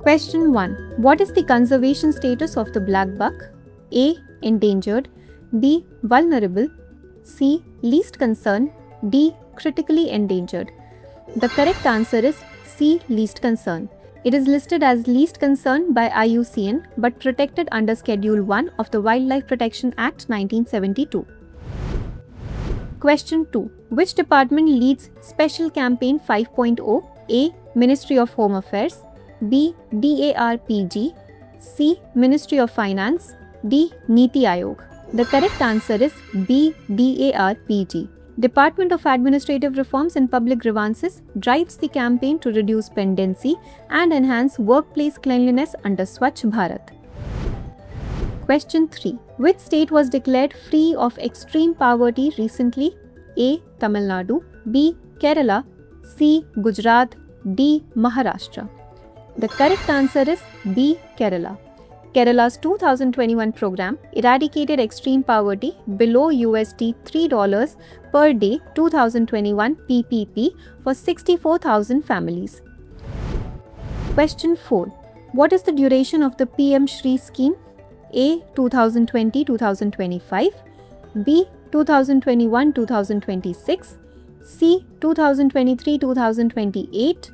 Question 1. What is the conservation status of the black buck? A. Endangered. B. Vulnerable. C. Least concern. D. Critically endangered. The correct answer is C. Least concern. It is listed as least concern by IUCN but protected under Schedule 1 of the Wildlife Protection Act 1972. Question 2. Which department leads Special Campaign 5.0? A. Ministry of Home Affairs. B. DARPG. C. Ministry of Finance. D. Niti Aayog. The correct answer is B. DARPG. Department of Administrative Reforms and Public Grievances drives the campaign to reduce pendency and enhance workplace cleanliness under Swachh Bharat. Question 3. Which state was declared free of extreme poverty recently? A. Tamil Nadu. B. Kerala. C. Gujarat. D. Maharashtra. The correct answer is B. Kerala. Kerala's 2021 program eradicated extreme poverty below $3 per day 2021 PPP for 64,000 families. Question 4. What is the duration of the PM Shri scheme? A. 2020-2025. B. 2021-2026. C. 2023-2028.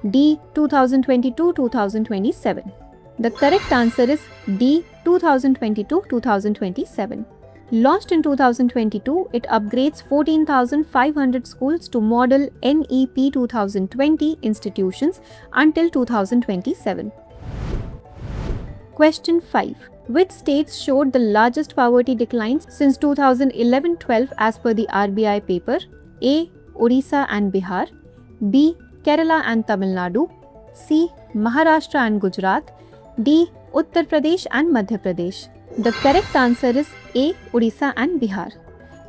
D. 2022-2027. The correct answer is D. 2022-2027. Launched in 2022, it upgrades 14,500 schools to model NEP 2020 institutions until 2027. Question 5. Which states showed the largest poverty declines since 2011-12 as per the RBI paper? A. Odisha and Bihar. B. Kerala and Tamil Nadu. C. Maharashtra and Gujarat. D. Uttar Pradesh and Madhya Pradesh. The correct answer is A. Odisha and Bihar.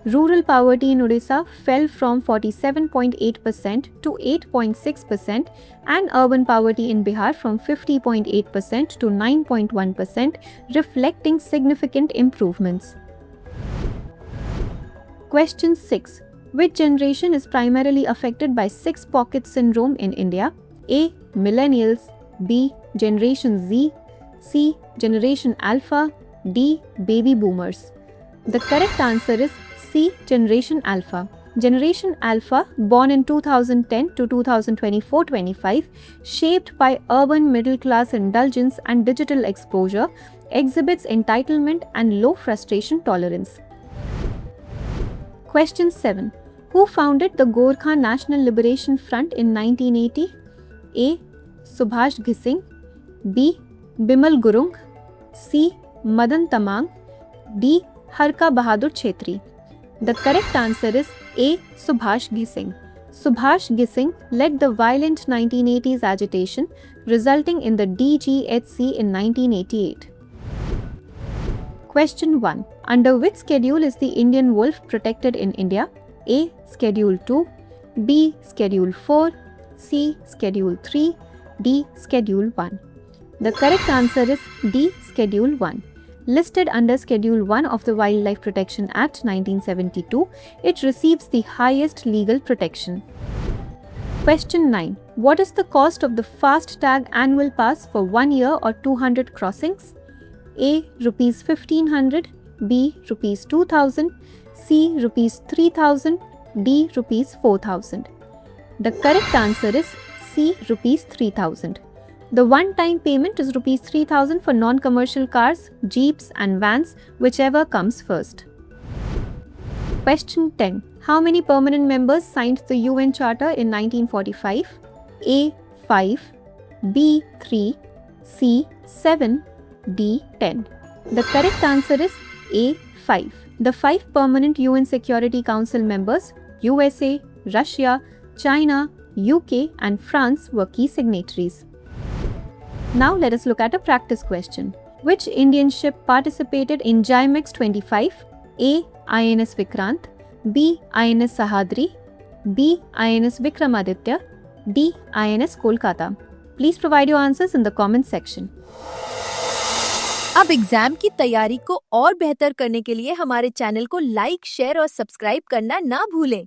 Rural poverty in Odisha fell from 47.8% to 8.6% and urban poverty in Bihar from 50.8% to 9.1%, reflecting significant improvements. Question 6. Which generation is primarily affected by six pocket syndrome in India? A. Millennials. B. Generation Z. C. Generation Alpha. D. Baby boomers. The correct answer is C. Generation Alpha. Generation Alpha, born in 2010 to 2024-25, shaped by urban middle class indulgence and digital exposure, exhibits entitlement and low frustration tolerance. Question 7. Who founded the Gorkha National Liberation Front in 1980? A. Subhash Ghising. B. Bimal Gurung. C. Madan Tamang. D. Harka Bahadur Chhetri. The correct answer is A. Subhash Ghising. Subhash Ghising led the violent 1980s agitation, resulting in the DGHC in 1988. Question 1. Under which schedule is the Indian wolf protected in India? A. Schedule 2. B. Schedule 4. C. Schedule 3. D. Schedule 1. The correct answer is D. Schedule 1. Listed under Schedule 1 of the Wildlife Protection Act 1972, it receives the highest legal protection. Question 9. What is the cost of the FASTag annual pass for 1 year or 200 crossings? A. Rupees 1500. B. Rupees 2000. C. Rupees 3000. D. Rupees 4000. The correct answer is C. Rupees 3000. The one-time payment is Rs 3,000 for non-commercial cars, jeeps and vans, whichever comes first. Question 10. How many permanent members signed the UN Charter in 1945? A. 5. B. 3. C. 7. D. 10. The correct answer is A. 5. The 5 permanent UN Security Council members, USA, Russia, China, UK and France were key signatories. Now let us look at a practice question. Which Indian ship participated in GIMEX 25? A. INS Vikrant. B. INS Sahadri. B. INS Vikramaditya. D. INS Kolkata. Please provide your answers in the comment section. अब exam की तैयारी को और बेहतर करने के लिए हमारे चैनल को लाइक, शेयर और सब्सक्राइब करना ना भूलें।